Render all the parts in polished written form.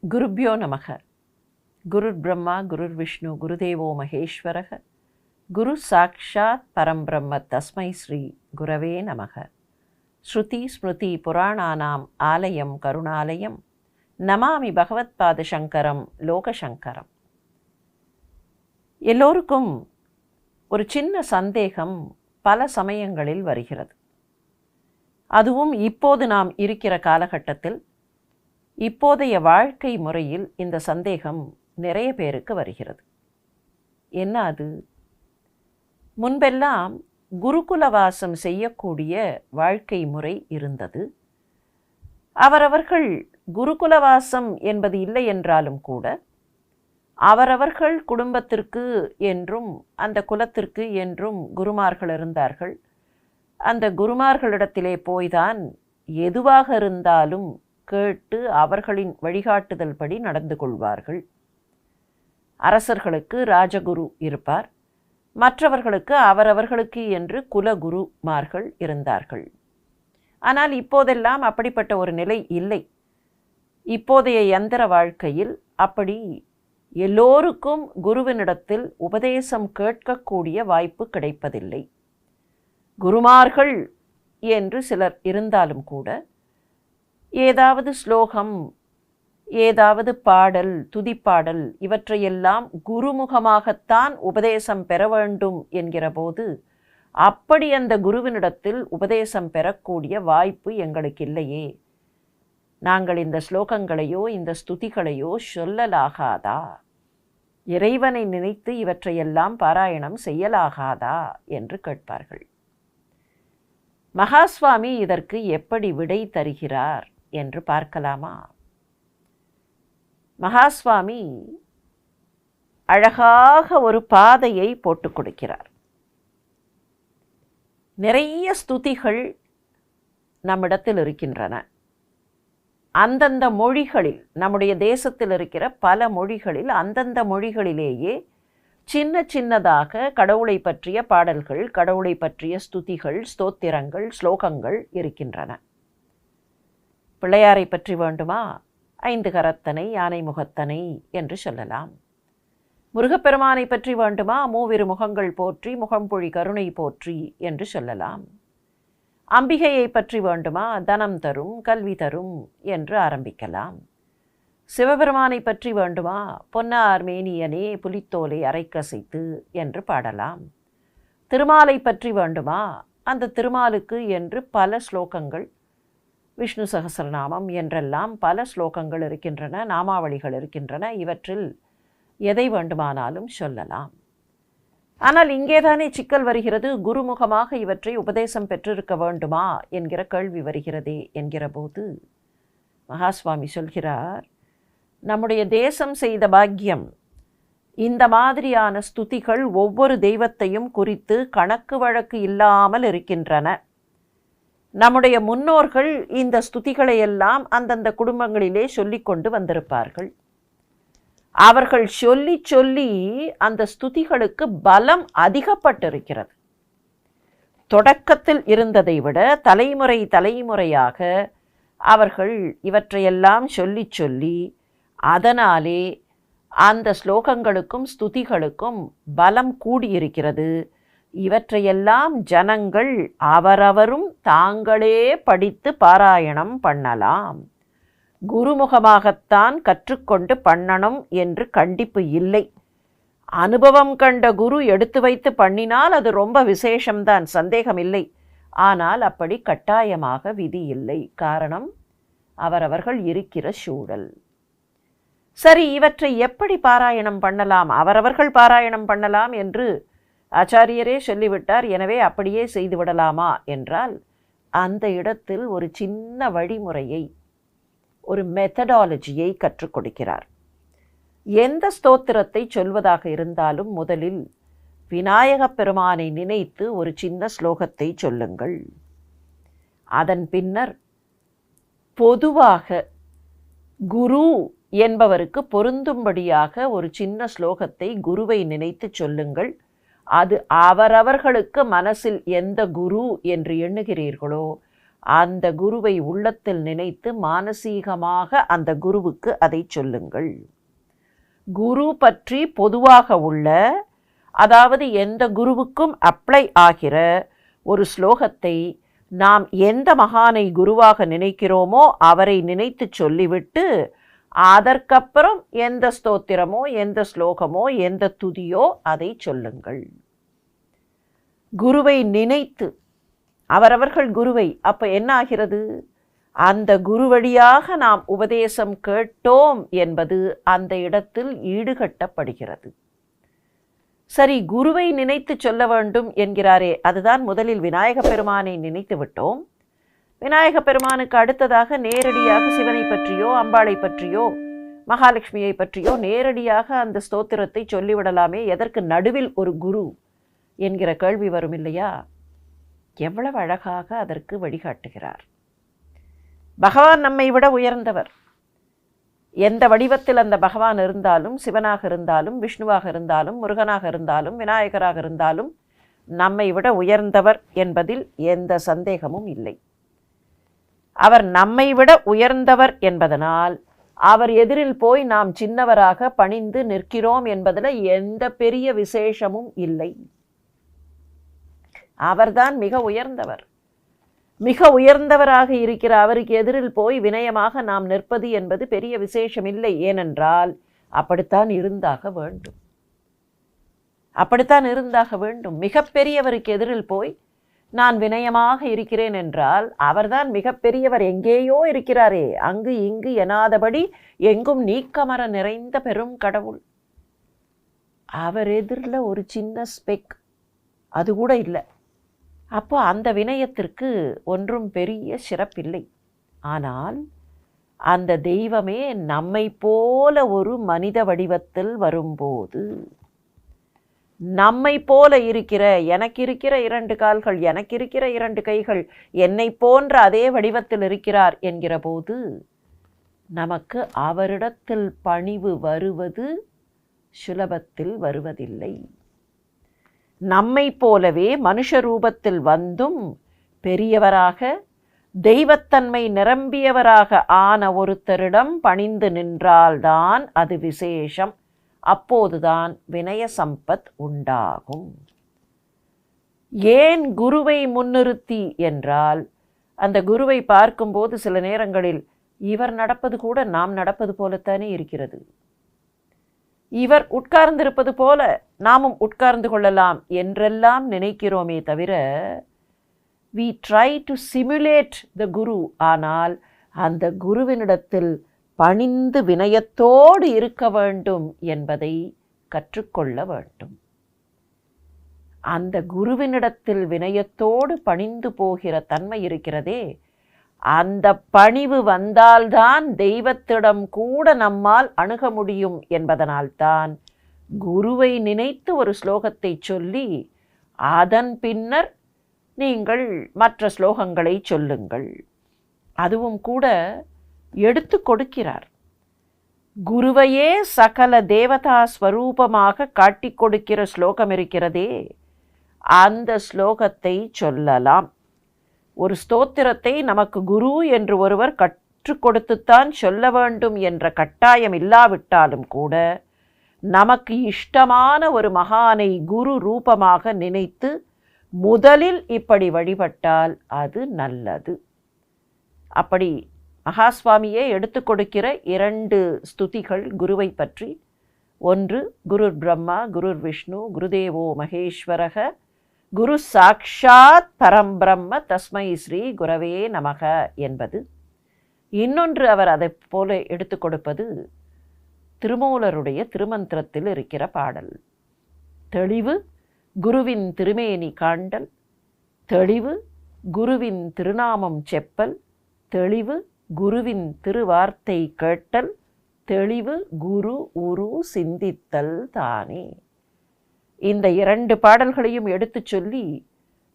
குருப்யோ நமக. குருர் பிரம்மா குருர் விஷ்ணு குருதேவோ மகேஸ்வரக. குரு சாக்ஷாத் பரம்பிரம்ம தஸ்மை ஸ்ரீ குரவே நமக. ஸ்ருதி ஸ்மிருதி புராணானாம் ஆலயம் கருணாலயம் நமாமி பகவத்பாத சங்கரம் லோகசங்கரம். எல்லோருக்கும் ஒரு சின்ன சந்தேகம் பல சமயங்களில் வருகிறது. அதுவும் இப்போது நாம் இருக்கிற காலகட்டத்தில், இப்போதைய வாழ்க்கை முறையில் இந்த சந்தேகம் நிறைய பேருக்கு வருகிறது. என்ன அது? முன்பெல்லாம் குருகுலவாசம் செய்யக்கூடிய வாழ்க்கை முறை இருந்தது. அவரவர்கள் குருகுலவாசம் என்பது இல்லை என்றாலும் கூட அவரவர்கள் குடும்பத்திற்கு என்றும் அந்த குலத்திற்கு என்றும் குருமார்கள் இருந்தார்கள். அந்த குருமார்களிடத்திலே போய்தான் எதுவாக இருந்தாலும் கேட்டு அவர்களின் வழிகாட்டுதல் படி நடந்து கொள்வார்கள். அரசர்களுக்கு ராஜகுரு இருப்பார், மற்றவர்களுக்கு அவரவர்களுக்கு என்று குலகுருமார்கள் இருந்தார்கள். ஆனால் இப்போதெல்லாம் அப்படிப்பட்ட ஒரு நிலை இல்லை. இப்போதைய யந்திர வாழ்க்கையில் அப்படி எல்லோருக்கும் குருவினிடத்தில் உபதேசம் கேட்கக்கூடிய வாய்ப்பு கிடைப்பதில்லை. குருமார்கள் என்று சிலர் இருந்தாலும் கூட ஏதாவது ஸ்லோகம், ஏதாவது பாடல், துதிப்பாடல் இவற்றையெல்லாம் குருமுகமாகத்தான் உபதேசம் பெற வேண்டும் என்கிற போது அப்படி அந்த குருவினிடத்தில் உபதேசம் பெறக்கூடிய வாய்ப்பு எங்களுக்கு இல்லையே, நாங்கள் இந்த ஸ்லோகங்களையோ இந்த ஸ்துதிகளையோ சொல்லலாகாதா, இறைவனை நினைத்து இவற்றையெல்லாம் பாராயணம் செய்யலாகாதா என்று கேட்பார்கள். மகாஸ்வாமி இதற்கு எப்படி விடை தருகிறார் என்று பார்க்கலாமா? மகாஸ்வாமி அழகாக ஒரு பாதையை போட்டு கொடுக்கிறார். நிறைய ஸ்துதிகள் நம்மிடத்தில் இருக்கின்றன. அந்தந்த மொழிகளில், நம்முடைய தேசத்தில் இருக்கிற பல மொழிகளில் அந்தந்த மொழிகளிலேயே சின்ன சின்னதாக கடவுளை பற்றிய பாடல்கள், கடவுளை பற்றிய ஸ்துதிகள், ஸ்தோத்திரங்கள், ஸ்லோகங்கள் இருக்கின்றன. பிள்ளையாரை பற்றி வேண்டுமா, 5 கரத்தனை யானை முகத்தனை என்று சொல்லலாம். முருகப்பெருமானை பற்றி வேண்டுமா, மூவிரு முகங்கள் போற்றி முகம்பொழி கருணை போற்றி என்று சொல்லலாம். அம்பிகையை பற்றி வேண்டுமா, தனம் தரும் கல்வி தரும் என்று ஆரம்பிக்கலாம். சிவபெருமானை பற்றி வேண்டுமா, பொன்னார் மேனியனே புலித்தோலை அரைக்கசைத்து என்று பாடலாம். திருமாலை பற்றி வேண்டுமா, அந்த திருமாலுக்கு என்று பல ஸ்லோகங்கள், விஷ்ணு சகஸ்ரநாமம் என்றெல்லாம் பல ஸ்லோகங்கள் இருக்கின்றன, நாமாவளிகள் இருக்கின்றன. இவற்றில் எதை வேண்டுமானாலும் சொல்லலாம். ஆனால் இங்கேதானே சிக்கல் வருகிறது. குருமுகமாக இவற்றை உபதேசம் பெற்றிருக்க வேண்டுமா என்கிற கேள்வி வருகிறதே என்கிற போது மகாஸ்வாமி சொல்கிறார், நம்முடைய தேசம் செய்த பாக்கியம் இந்த மாதிரியான ஸ்துதிகள் ஒவ்வொரு தெய்வத்தையும் குறித்து கணக்கு வழக்கு இல்லாமல் இருக்கின்றன. நம்முடைய முன்னோர்கள் இந்த ஸ்துதிகளை எல்லாம் அந்தந்த குடும்பங்களிலே சொல்லி கொண்டு வந்திருப்பார்கள். அவர்கள் சொல்லி சொல்லி அந்த ஸ்துதிகளுக்கு பலம் அதிகப்பட்டிருக்கிறது. தொடக்கத்தில் இருந்ததை விட தலைமுறை தலைமுறையாக அவர்கள் இவற்றையெல்லாம் சொல்லி சொல்லி அதனாலே அந்த ஸ்லோகங்களுக்கும் ஸ்துதிகளுக்கும் பலம் கூடியிருக்கிறது. இவற்றையெல்லாம் ஜனங்கள் அவரவரும் தாங்களே படித்து பாராயணம் பண்ணலாம். குருமுகமாகத்தான் கற்றுக்கொண்டு பண்ணணும் என்று கண்டிப்பு இல்லை. அனுபவம் கண்ட குரு எடுத்து வைத்து பண்ணினால் அது ரொம்ப விசேஷம்தான், சந்தேகமில்லை. ஆனால் அப்படி கட்டாயமாக விதி இல்லை. காரணம், அவரவர்கள் இருக்கிற சூழல். சரி, இவற்றை எப்படி பாராயணம் பண்ணலாம்? அவரவர்கள் பாராயணம் பண்ணலாம் என்று ஆச்சாரியரே சொல்லிவிட்டார், எனவே அப்படியே செய்துவிடலாமா என்றால் அந்த இடத்தில் ஒரு சின்ன வழிமுறையை, ஒரு மெத்தடாலஜியை கற்றுக் கொடுக்கிறார். எந்த ஸ்தோத்திரத்தை சொல்வதாக இருந்தாலும் முதலில் விநாயகப் பெருமானை நினைத்து ஒரு சின்ன ஸ்லோகத்தை சொல்லுங்கள். அதன் பின்னர் பொதுவாக குரு என்பவருக்கு பொருந்தும்படியாக ஒரு சின்ன ஸ்லோகத்தை குருவை நினைத்து சொல்லுங்கள். அது அவரவர்களுக்கு மனசில் எந்த குரு என்று எண்ணுகிறீர்களோ அந்த குருவை உள்ளத்தில் நினைத்து மானசீகமாக அந்த குருவுக்கு அதை சொல்லுங்கள். குரு பற்றி பொதுவாக உள்ள, அதாவது எந்த குருவுக்கும் அப்ளை ஆகிற ஒரு ஸ்லோகத்தை நாம் எந்த மகானை குருவாக நினைக்கிறோமோ அவரை நினைத்து சொல்லிவிட்டு அதற்கப்புறம் எந்த ஸ்தோத்திரமோ எந்த ஸ்லோகமோ எந்த துதியோ அதை சொல்லுங்கள். குருவை நினைத்து, அவரவர்கள் குருவை, அப்போ என்ன ஆகிறது? அந்த குரு வழியாக நாம் உபதேசம் கேட்டோம் என்பது அந்த இடத்தில் ஈடுகட்டப்படுகிறது. சரி, குருவை நினைத்து சொல்ல வேண்டும் என்கிறாரே, அதுதான் முதலில் விநாயக பெருமானை நினைத்து விட்டோம். விநாயக பெருமானுக்கு அடுத்ததாக நேரடியாக சிவனை பற்றியோ அம்பாளை பற்றியோ மகாலட்சுமியை பற்றியோ நேரடியாக அந்த ஸ்தோத்திரத்தை சொல்லிவிடலாமே, எதற்கு நடுவில் ஒரு குரு என்கிற கேள்வி வரும் இல்லையா? எவ்வளவு அழகாக அதற்கு வழிகாட்டுகிறார். பகவான் நம்மை விட உயர்ந்தவர். எந்த வடிவத்தில் அந்த பகவான் இருந்தாலும், சிவனாக இருந்தாலும், விஷ்ணுவாக இருந்தாலும், முருகனாக இருந்தாலும், விநாயகராக இருந்தாலும் நம்மை விட உயர்ந்தவர் என்பதில் எந்த சந்தேகமும் இல்லை. அவர் நம்மை விட உயர்ந்தவர் என்பதனால் அவர் எதிரில் போய் நாம் சின்னவராக பணிந்து நிற்கிறோம் என்பதில் எந்த பெரிய விசேஷமும் இல்லை. அவர்தான் மிக உயர்ந்தவர். மிக உயர்ந்தவராக இருக்கிற அவருக்கு எதிரில் போய் வினயமாக நாம் நிற்பது என்பது பெரிய விசேஷம் இல்லை. ஏனென்றால் அப்படித்தான் இருந்தாக வேண்டும். அப்படித்தான் இருந்தாக வேண்டும். மிகப்பெரியவருக்கு எதிரில் போய் நான் வினயமாக இருக்கிறேன் என்றால் அவர்தான் மிகப்பெரியவர். எங்கேயோ இருக்கிறாரே, அங்கு இங்கு எனாதபடி எங்கும் நீக்கமர நிறைந்த பெரும் கடவுள். அவர் எதிரில் ஒரு சின்ன ஸ்பெக் அது கூட இல்லை. அப்போ அந்த வினயத்திற்கு ஒன்றும் பெரிய சிறப்பில்லை. ஆனால் அந்த தெய்வமே நம்மை போல ஒரு மனித வடிவத்தில் வரும்போது, நம்மை போல இருக்கிற, எனக்கு இருக்கிற 2 கால்கள், எனக்கு இருக்கிற 2 கைகள், என்னை போன்ற அதே வடிவத்தில் இருக்கிறார் என்கிற போது நமக்கு அவரிடத்தில் பணிவு வருவது சுலபத்தில் வருவதில்லை. நம்மை போலவே மனுஷ ரூபத்தில் வந்தும் பெரியவராக தெய்வத்தன்மை நிரம்பியவராக ஆன ஒருத்தரிடம் பணிந்து நின்றால்தான் அது விசேஷம். அப்போதுதான் வினய சம்பத் உண்டாகும். ஏன் குருவை முன்னிறுத்தி என்றால், அந்த குருவை பார்க்கும்போது சில நேரங்களில் இவர் நடப்பது கூட நாம் நடப்பது போலத்தானே இருக்கிறது. இவர் உட்கார்ந்திருப்பது போல நாமும் உட்கார்ந்து கொள்ளலாம் என்றெல்லாம் நினைக்கிறோமே தவிர we try to simulate the guru. ஆனால் அந்த குருவினிடத்தில் பணிந்து வினயத்தோடு இருக்க வேண்டும் என்பதை கற்றுக்கொள்ள வேண்டும். அந்த குருவினிடத்தில் வினயத்தோடு பணிந்து போகிற தன்மை இருக்கிறதே, அந்த பணிவு வந்தால்தான் தெய்வத்திடம் கூட நம்மால் அணுக முடியும் என்பதனால்தான் குருவை நினைத்து ஒரு ஸ்லோகத்தை சொல்லி அதன் பின்னர் நீங்கள் மற்ற ஸ்லோகங்களை சொல்லுங்கள். அதுவும் கூட எடுத்து கொடுக்கிறார். குருவையே சகல தேவதா ஸ்வரூபமாக காட்டி கொடுக்கிற ஸ்லோகம் இருக்கிறதே, அந்த ஸ்லோகத்தை சொல்லலாம். ஒரு ஸ்தோத்திரத்தை நமக்கு குரு என்று ஒருவர் கற்றுக் கொடுத்துத்தான் சொல்ல வேண்டும் என்ற கட்டாயம் இல்லாவிட்டாலும் கூட நமக்கு இஷ்டமான ஒரு மகானை குரு ரூபமாக நினைத்து முதலில் இப்படி வழிபட்டால் அது நல்லது. அப்படி மகாஸ்வாமியே எடுத்து கொடுக்கிற 2 ஸ்துதிகள் குருவை பற்றி. ஒன்று, குருர் பிரம்மா குருர் விஷ்ணு குருதேவோ மகேஸ்வரக குரு சாக்ஷாத் பரம்பிரம்ம தஸ்மை ஸ்ரீ குரவே நமக என்பது. இன்னொன்று அவர் அதை போல எடுத்து கொடுப்பது திருமூலருடைய திருமந்திரத்தில் இருக்கிற பாடல். தெளிவு குருவின் திருமேனி காண்டல், தெளிவு குருவின் திருநாமம் செப்பல், தெளிவு குருவின் திருவார்த்தை கேட்டல், தெளிவு குரு உரு சிந்தித்தல் தானே. இந்த 2 பாடல்களையும் எடுத்து சொல்லி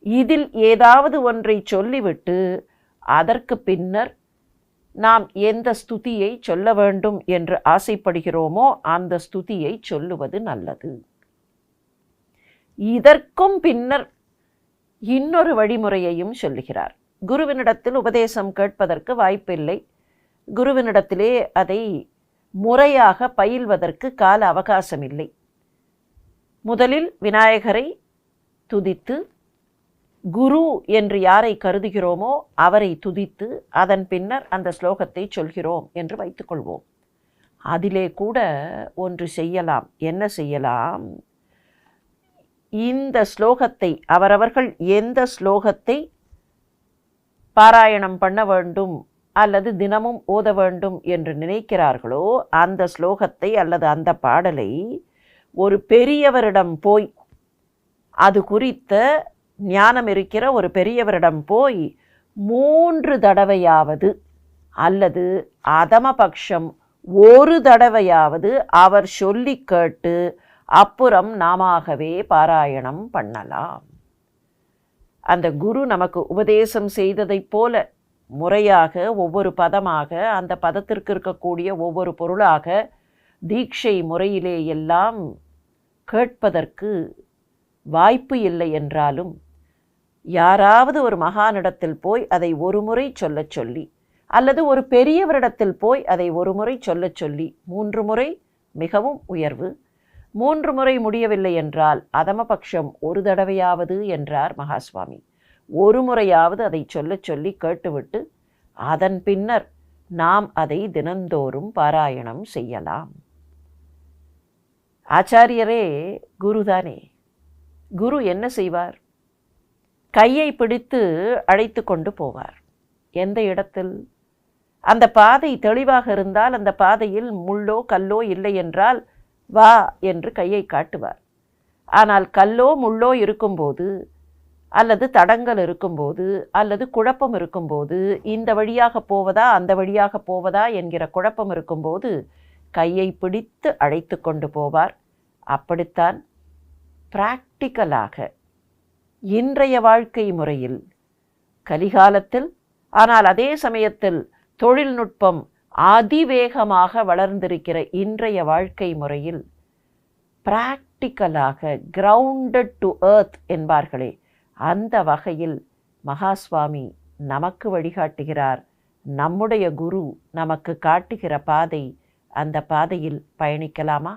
இதில் ஏதாவது ஒன்றை சொல்லிவிட்டு அதற்கு பின்னர் நாம் எந்த ஸ்துதியை சொல்ல வேண்டும் என்று ஆசைப்படுகிறோமோ அந்த ஸ்துதியை சொல்லுவது நல்லது. இதற்கும் பின்னர் இன்னொரு வழிமுறையையும் சொல்லுகிறார். குருவினிடத்தில் உபதேசம் கேட்பதற்கு வாய்ப்பில்லை. குருவினிடத்திலே அதை முறையாக பயில்வதற்கு கால அவகாசம் இல்லை. முதலில் விநாயகரை துதித்து, குரு என்று யாரை கருதுகிறோமோ அவரை துதித்து, அதன் பின்னர் அந்த ஸ்லோகத்தை சொல்கிறோம் என்று வைத்துக்கொள்வோம். அதிலே கூட ஒன்று செய்யலாம். என்ன செய்யலாம்? இந்த ஸ்லோகத்தை அவரவர்கள் எந்த ஸ்லோகத்தை பாராயணம் பண்ண வேண்டும் அல்லது தினமும் ஓத வேண்டும் என்று நினைக்கிறார்களோ அந்த ஸ்லோகத்தை அல்லது அந்த பாடலை ஒரு பெரியவரிடம் போய், அது குறித்த ஞானம் இருக்கிற ஒரு பெரியவரிடம் போய் 3 தடவையாவது அல்லது அதமபக்ஷம் 1 தடவையாவது அவர் சொல்லி கேட்டு அப்புறம் நாமாகவே பாராயணம் பண்ணலாம். அந்த குரு நமக்கு உபதேசம் செய்ததைப் போல முறையாக ஒவ்வொரு பதமாக, அந்த பதத்திற்கு இருக்கக்கூடிய ஒவ்வொரு பொருளாக தீட்சை முறையிலே எல்லாம் கேட்பதற்கு வாய்ப்பு இல்லை என்றாலும், யாராவது ஒரு மகானிடத்தில் போய் அதை ஒரு முறை சொல்லச் சொல்லி, அல்லது ஒரு பெரியவரிடத்தில் போய் அதை ஒரு முறை சொல்லச் சொல்லி, 3 முறை மிகவும் உயர்வு. 3 முறை முடியவில்லை என்றால் அதமபக்ஷம் 1 தடவையாவது என்றார் மகாஸ்வாமி. 1 முறையாவது அதை சொல்லச் சொல்லி கேட்டுவிட்டு அதன் பின்னர் நாம் அதை தினந்தோறும் பாராயணம் செய்யலாம். ஆச்சாரியரே குருதானே. குரு என்ன செய்வார்? கையை பிடித்து அழைத்து கொண்டு போவார். எந்த இடத்தில்? அந்த பாதை தெளிவாக இருந்தால், அந்த பாதையில் முள்ளோ கல்லோ இல்லை என்றால் வா என்று கையை காட்டுவார். ஆனால் கல்லோ முள்ளோ இருக்கும்போது, அல்லது தடங்கள் இருக்கும்போது, அல்லது குழப்பம் இருக்கும்போது, இந்த வழியாக போவதா அந்த வழியாக போவதா என்கிற குழப்பம் இருக்கும்போது கையை பிடித்து அழைத்து கொண்டு போவார். அப்படித்தான் பிராக்டிக்கலாக இன்றைய வாழ்க்கை முறையில், கலிகாலத்தில், ஆனால் அதே சமயத்தில் தொழில்நுட்பம் அதிவேகமாக வளர்ந்திருக்கிற இன்றைய வாழ்க்கை முறையில் பிராக்டிக்கலாக கிரவுண்டட் டு எர்த் என்பார்களே, அந்த வகையில் மகாஸ்வாமி நமக்கு வழிகாட்டுகிறார். நம்முடைய குரு நமக்கு காட்டுகிற பாதை, அந்த பாதையில் பயணிக்கலாமா?